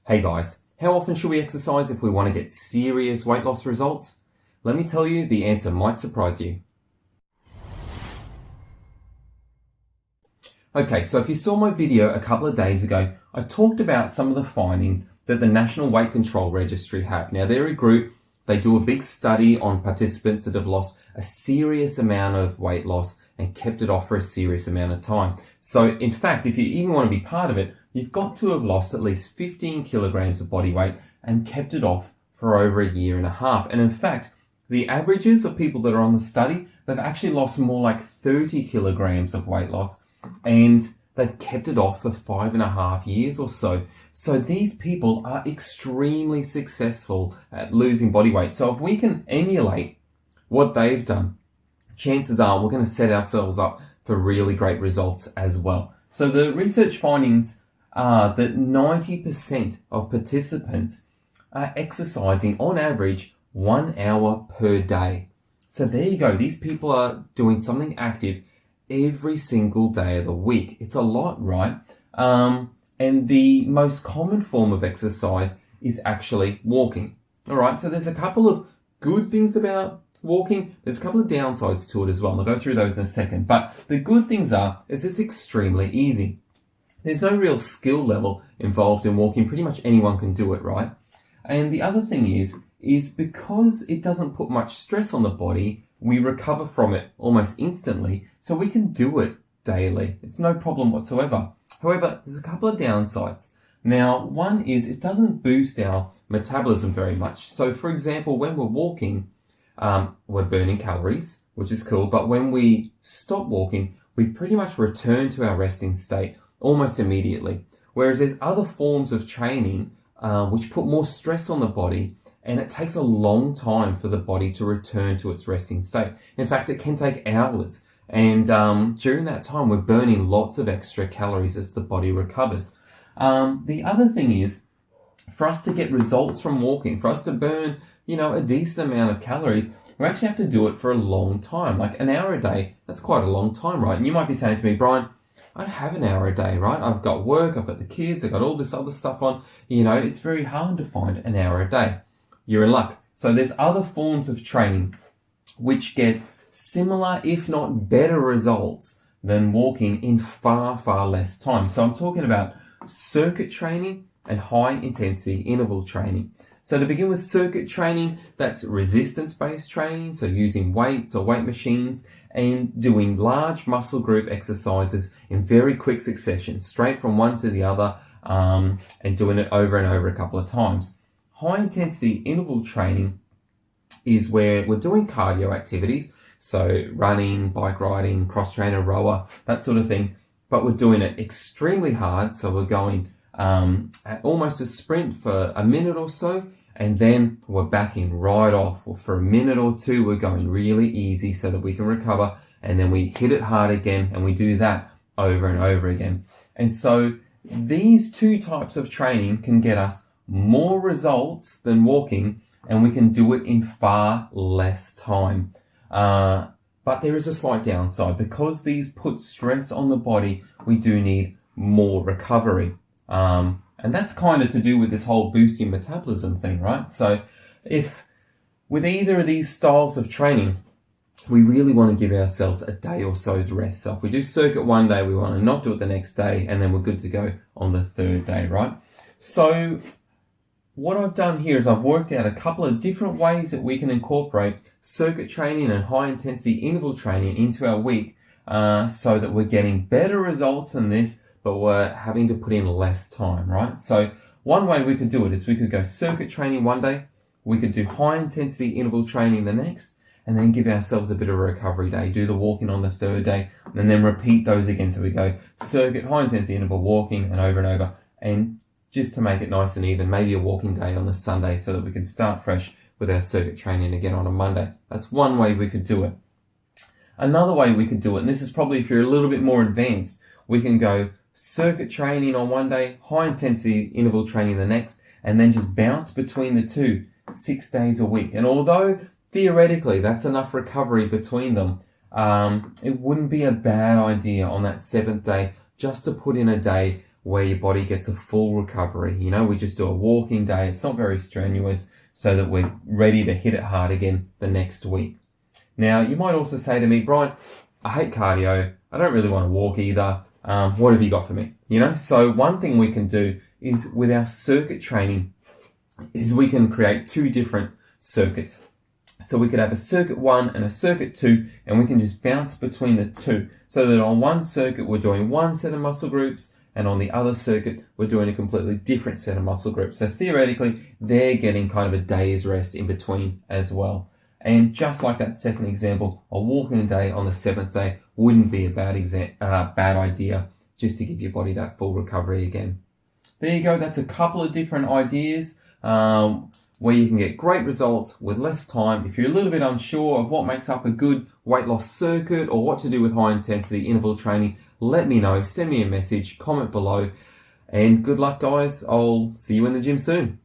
Hey guys, how often should we exercise if we want to get serious weight loss results? Let me tell you, the answer might surprise you. Okay, so if you saw my video a couple of days ago, I talked about some of the findings that the National Weight Control Registry have. Now, they're a group, they do a big study on participants that have lost a serious amount of weight loss and kept it off for a serious amount of time. So, in fact, if you even want to be part of it, you've got to have lost at least 15 kilograms of body weight and kept it off for over a year and a half. And in fact, the averages of people that are on the study, they've actually lost more like 30 kilograms of weight loss, and they've kept it off for 5.5 years or so. So these people are extremely successful at losing body weight. So if we can emulate what they've done, chances are we're going to set ourselves up for really great results as well. So the research findings are that 90% of participants are exercising on average 1 hour per day. So there you go. These people are doing something active every single day of the week. It's a lot, right? And the most common form of exercise is actually walking. All right. So there's a couple of good things about walking. There's a couple of downsides to it as well. And I'll go through those in a second. But the good things is it's extremely easy. There's no real skill level involved in walking. Pretty much anyone can do it, right? And the other thing is because it doesn't put much stress on the body, we recover from it almost instantly, so we can do it daily. It's no problem whatsoever. However, there's a couple of downsides. Now, one is it doesn't boost our metabolism very much. So, for example, when we're walking, we're burning calories, which is cool, but when we stop walking, we pretty much return to our resting state almost immediately. Whereas there's other forms of training which put more stress on the body, and it takes a long time for the body to return to its resting state. In fact, it can take hours. And during that time, we're burning lots of extra calories as the body recovers. The other thing is, for us to get results from walking, for us to burn, a decent amount of calories, we actually have to do it for a long time. Like an hour a day, that's quite a long time, right? And you might be saying to me, Brian, I don't have an hour a day, right? I've got work, I've got the kids, I've got all this other stuff on. It's very hard to find an hour a day. You're in luck. So there's other forms of training which get similar, if not better results than walking in far, far less time. So I'm talking about circuit training and high intensity interval training. So to begin with circuit training, that's resistance-based training. So using weights or weight machines and doing large muscle group exercises in very quick succession, straight from one to the other, and doing it over and over a couple of times. High intensity interval training is where we're doing cardio activities, so running, bike riding, cross trainer, rower, that sort of thing, but we're doing it extremely hard. So we're going at almost a sprint for a minute or so, and then we're backing right off. Well, for a minute or two, we're going really easy so that we can recover, and then we hit it hard again, and we do that over and over again. And so these two types of training can get us more results than walking, and we can do it in far less time. But there is a slight downside. Because these put stress on the body, we do need more recovery. And that's kind of to do with this whole boosting metabolism thing, right? So if with either of these styles of training, we really want to give ourselves a day or so's rest. So if we do circuit one day, we want to not do it the next day, and then we're good to go on the third day, right? So what I've done here is I've worked out a couple of different ways that we can incorporate circuit training and high intensity interval training into our week, so that we're getting better results than this, but we're having to put in less time, right? So one way we could do it is we could go circuit training one day, we could do high intensity interval training the next, and then give ourselves a bit of a recovery day, do the walking on the third day, and then repeat those again. So we go circuit, high intensity interval, walking, and over, and just to make it nice and even, maybe a walking day on the Sunday so that we can start fresh with our circuit training again on a Monday. That's one way we could do it. Another way we could do it, and this is probably if you're a little bit more advanced, we can go circuit training on one day, high intensity interval training the next, and then just bounce between the two 6 days a week. And although theoretically that's enough recovery between them, it wouldn't be a bad idea on that seventh day just to put in a day where your body gets a full recovery. You know, we just do a walking day. It's not very strenuous, so that we're ready to hit it hard again the next week. Now, you might also say to me, Brian, I hate cardio. I don't really want to walk either. What have you got for me? You know, so one thing we can do is with our circuit training is we can create two different circuits. So we could have a circuit 1 and a circuit 2, and we can just bounce between the two, so that on one circuit we're doing one set of muscle groups, and on the other circuit we're doing a completely different set of muscle groups. So theoretically, they're getting kind of a day's rest in between as well. And just like that second example, a walking day on the 7th day wouldn't be a bad idea, just to give your body that full recovery again. There you go. That's a couple of different ideas where you can get great results with less time. If you're a little bit unsure of what makes up a good weight loss circuit or what to do with high intensity interval training, let me know. Send me a message, comment below, and good luck, guys. I'll see you in the gym soon.